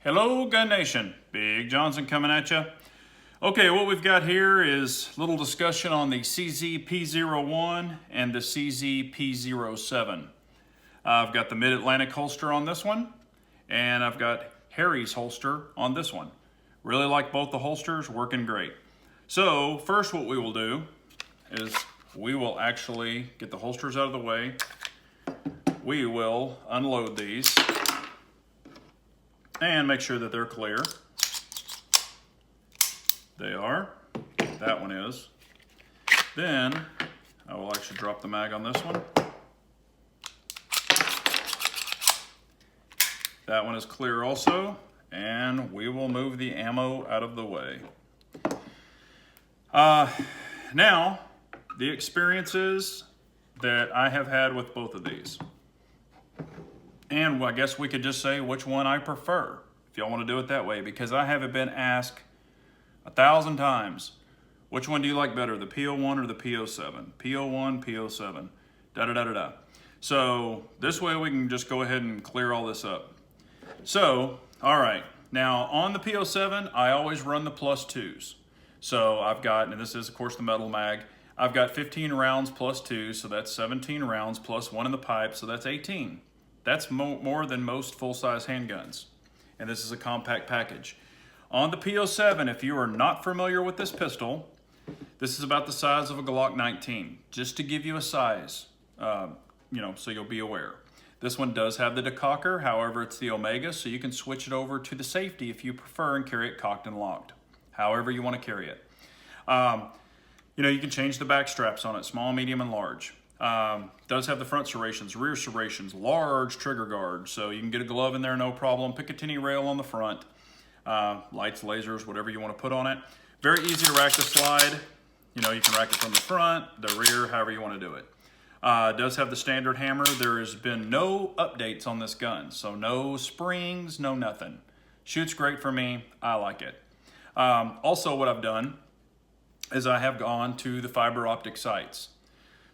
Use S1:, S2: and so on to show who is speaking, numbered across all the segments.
S1: Hello Gun Nation, Big Johnson coming at you. Okay, what we've got here is a little discussion on the CZ P-01 and the CZ P-07. I've got the Mid-Atlantic holster on this one, and I've got Harry's holster on this one. Really like both the holsters, working great. So first what we will do is we will actually get the holsters out of the way. We will unload these and make sure that they're clear. They are. That one is. Then I will actually drop the mag on this one. That one is clear also, and we will move the ammo out of the way. Now, the experiences that I have had with both of these. And I guess we could just say which one I prefer, if y'all want to do it that way, because I haven't been asked 1,000 times, which one do you like better, the P-01 or the P-07? P-01, P-07, da-da-da-da-da. So this way we can just go ahead and clear all this up. So, all right, now on the P-07, I always run the +2s. So I've got, and this is of course the metal mag, I've got 15 rounds plus 2, so that's 17 rounds plus 1 in the pipe, so that's 18. That's more than most full-size handguns, and this is a compact package. On the P-07, if you are not familiar with this pistol, this is about the size of a Glock 19, just to give you a size, so you'll be aware. This one does have the decocker, however it's the Omega, so you can switch it over to the safety if you prefer and carry it cocked and locked, however you want to carry it. You can change the back straps on it, small, medium, and large. Does have the front serrations, rear serrations, large trigger guard, so you can get a glove in there, no problem. Picatinny rail on the front, lights, lasers, whatever you want to put on it. Very easy to rack the slide. You can rack it from the front, the rear, however you want to do it. It does have the standard hammer. There has been no updates on this gun, so no springs, no nothing. Shoots great for me. I like it. Also, what I've done is I have gone to the fiber optic sights.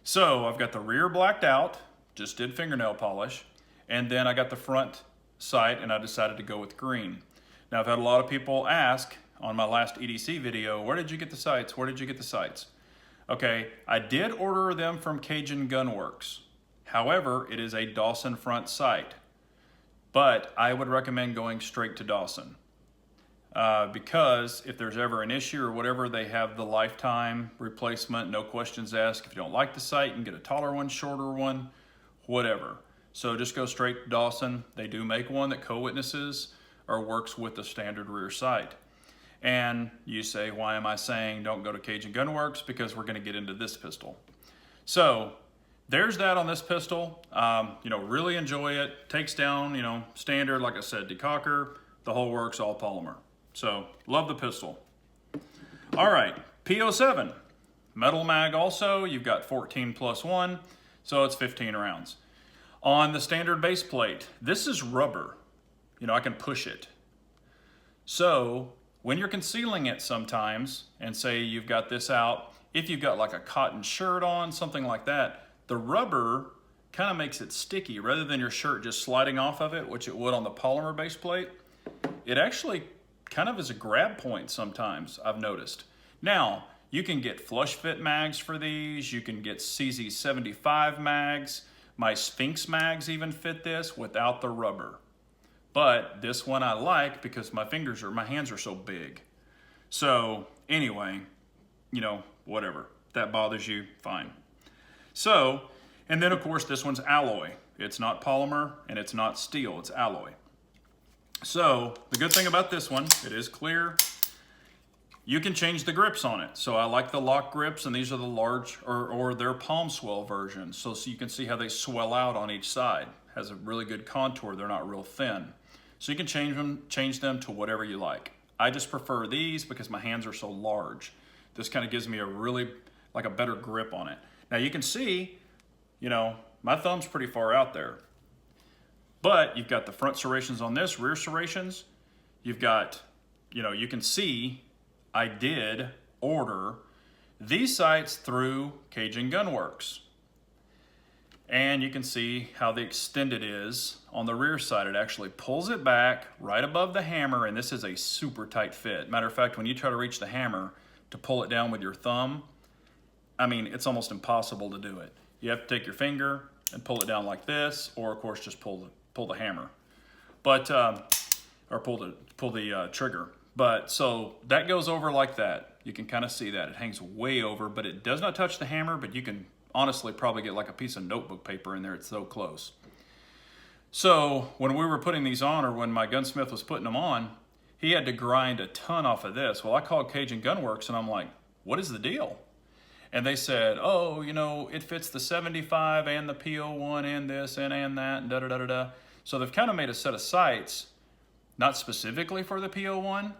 S1: So I've got the rear blacked out, just did fingernail polish, and then I got the front sight and I decided to go with green. Now I've had a lot of people ask on my last EDC video, where did you get the sights? Where did you get the sights? Okay, I did order them from Cajun Gun Works. However, it is a Dawson front sight, but I would recommend going straight to Dawson. Because if there's ever an issue or whatever, they have the lifetime replacement, no questions asked. If you don't like the sight, you can get a taller one, shorter one, whatever. So just go straight to Dawson. They do make one that co-witnesses or works with the standard rear sight. And you say, why am I saying don't go to Cajun Gun Works? Because we're gonna get into this pistol. So there's that on this pistol. Really enjoy it. Takes down, standard, like I said, decocker, the whole works, all polymer. So, love the pistol. All right, P-07, metal mag also, you've got 14 plus 1, so it's 15 rounds. On the standard base plate, this is rubber. I can push it. So, when you're concealing it sometimes, and say you've got this out, if you've got like a cotton shirt on, something like that, the rubber kind of makes it sticky. Rather than your shirt just sliding off of it, which it would on the polymer base plate, it actually kind of is a grab point sometimes, I've noticed. Now, you can get flush fit mags for these. You can get CZ75 mags. My Sphinx mags even fit this without the rubber. But this one I like because my hands are so big. So anyway, whatever. If that bothers you, fine. So, and then of course this one's alloy. It's not polymer and it's not steel, it's alloy. So the good thing about this one, it is clear. You can change the grips on it. So I like the lock grips, and these are the large or their palm swell version. So you can see how they swell out on each side. Has a really good contour. They're not real thin. So you can change them to whatever you like. I just prefer these because my hands are so large. This kind of gives me a better grip on it. Now you can see, my thumb's pretty far out there. But you've got the front serrations on this, rear serrations. You've got, you can see I did order these sights through Cajun Gun Works. And you can see how the extended is on the rear side. It actually pulls it back right above the hammer, and this is a super tight fit. Matter of fact, when you try to reach the hammer to pull it down with your thumb, I mean, it's almost impossible to do it. You have to take your finger and pull it down like this, or of course just pull the hammer, but or pull the trigger. But so that goes over like that. You can kind of see that it hangs way over, but it does not touch the hammer. But you can honestly probably get like a piece of notebook paper in there. It's so close. So when we were putting these on, or when my gunsmith was putting them on, he had to grind a ton off of this. Well, I called Cajun Gunworks and I'm like, what is the deal? And they said, oh, you know, it fits the 75 and the P-01 and this and that and da-da-da-da-da. So they've kind of made a set of sights, not specifically for the P-01,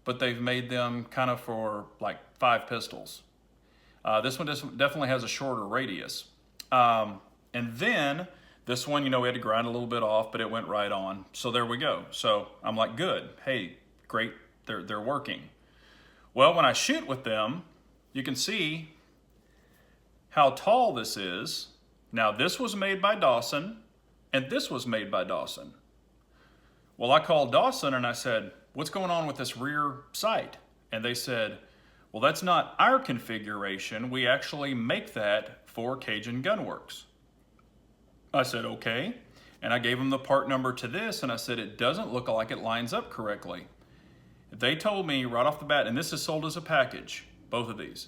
S1: but they've made them kind of for like 5 pistols. This one definitely has a shorter radius. And then this one, you know, we had to grind a little bit off, but it went right on. So there we go. So I'm like, good. Hey, great. They're working. Well, when I shoot with them, you can see how tall this is. Now, this was made by Dawson, and this was made by Dawson. Well, I called Dawson and I said, what's going on with this rear sight? And they said, well, that's not our configuration. We actually make that for Cajun Gunworks. I said, okay. And I gave them the part number to this, and I said, it doesn't look like it lines up correctly. They told me right off the bat, and this is sold as a package, both of these.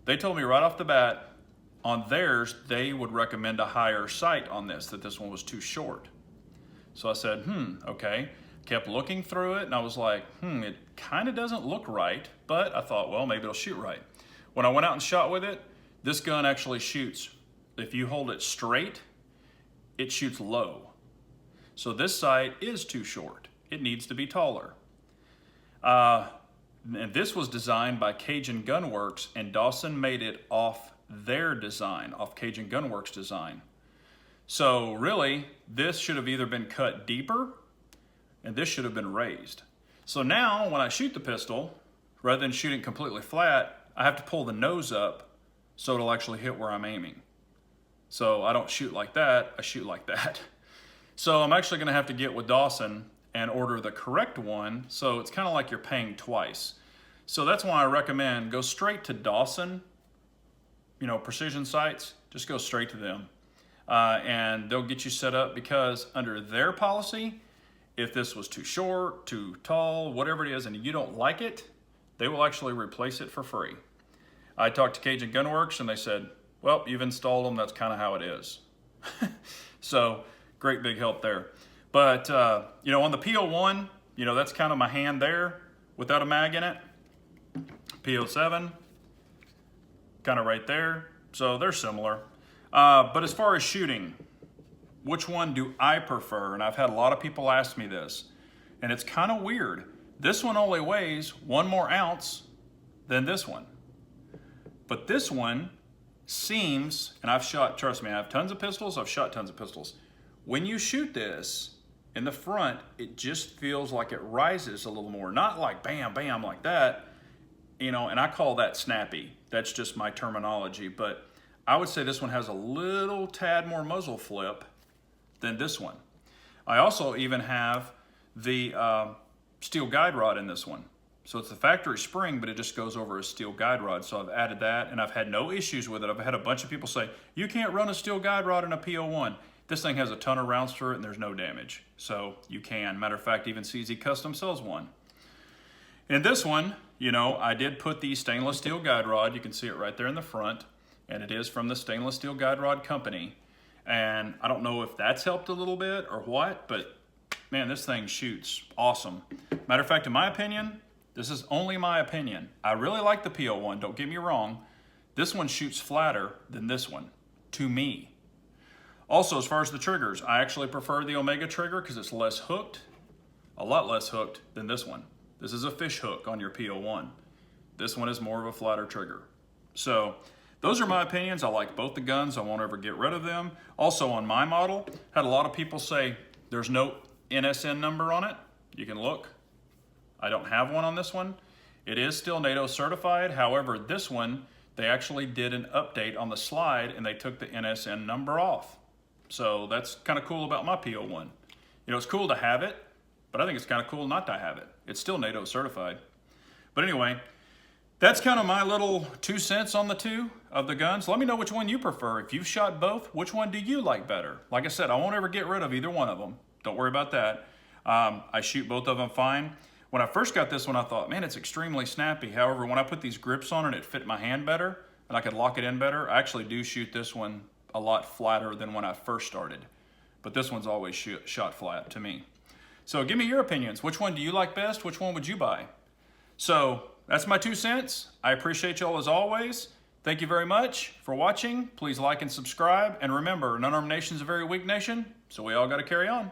S1: They told me right off the bat, on theirs, they would recommend a higher sight on this, that this one was too short. So I said, okay. Kept looking through it, and I was like, it kind of doesn't look right, but I thought, well, maybe it'll shoot right. When I went out and shot with it, this gun actually shoots. If you hold it straight, it shoots low. So this sight is too short. It needs to be taller. And this was designed by Cajun Gunworks, and Dawson made it off their design, off Cajun Gunworks design. So really, this should have either been cut deeper, and this should have been raised. So now, when I shoot the pistol, rather than shooting completely flat, I have to pull the nose up so it'll actually hit where I'm aiming. So I don't shoot like that, I shoot like that. So I'm actually gonna have to get with Dawson and order the correct one, so it's kind of like you're paying twice. So that's why I recommend go straight to Dawson, you know, precision sights, just go straight to them. And they'll get you set up, because under their policy, if this was too short, too tall, whatever it is, and you don't like it, they will actually replace it for free. I talked to Cajun Gunworks and they said, well, you've installed them, that's kind of how it is. So great big help there. But, you know, on the P-01, you know, that's kind of my hand there without a mag in it. P-07, kind of right there. So they're similar. But as far as shooting, which one do I prefer? And I've had a lot of people ask me this, and it's kind of weird. This one only weighs 1 more ounce than this one. But this one seems, and I've shot, trust me, I have tons of pistols, I've shot tons of pistols. When you shoot this in the front, it just feels like it rises a little more. Not like bam, bam, like that, you know, and I call that snappy. That's just my terminology, but I would say this one has a little tad more muzzle flip than this one. I also even have the steel guide rod in this one. So it's the factory spring, but it just goes over a steel guide rod. So I've added that, and I've had no issues with it. I've had a bunch of people say, you can't run a steel guide rod in a P-01. This thing has a ton of rounds through it, and there's no damage. So you can. Matter of fact, even CZ Custom sells one. In this one, you know, I did put the stainless steel guide rod. You can see it right there in the front, and it is from the Stainless Steel Guide Rod Company. And I don't know if that's helped a little bit or what, but man, this thing shoots awesome. Matter of fact, in my opinion, this is only my opinion, I really like the P-01, don't get me wrong. This one shoots flatter than this one, to me. Also, as far as the triggers, I actually prefer the Omega trigger because it's less hooked, a lot less hooked than this one. This is a fish hook on your P-01. This one is more of a flatter trigger. So those are my opinions. I like both the guns. I won't ever get rid of them. Also on my model, had a lot of people say there's no NSN number on it. You can look. I don't have one on this one. It is still NATO certified. However, this one, they actually did an update on the slide and they took the NSN number off. So that's kind of cool about my P-01. You know, it's cool to have it, but I think it's kind of cool not to have it. It's still NATO certified. But anyway, that's kind of my little 2 cents on the two of the guns. Let me know which one you prefer. If you've shot both, which one do you like better? Like I said, I won't ever get rid of either one of them. Don't worry about that. I shoot both of them fine. When I first got this one, I thought, man, it's extremely snappy. However, when I put these grips on it, it fit my hand better and I could lock it in better. I actually do shoot this one a lot flatter than when I first started. But this one's always shot flat to me. So give me your opinions. Which one do you like best? Which one would you buy? So that's my 2 cents. I appreciate y'all as always. Thank you very much for watching. Please like and subscribe. And remember, an unarmed nation is a very weak nation, so we all got to carry on.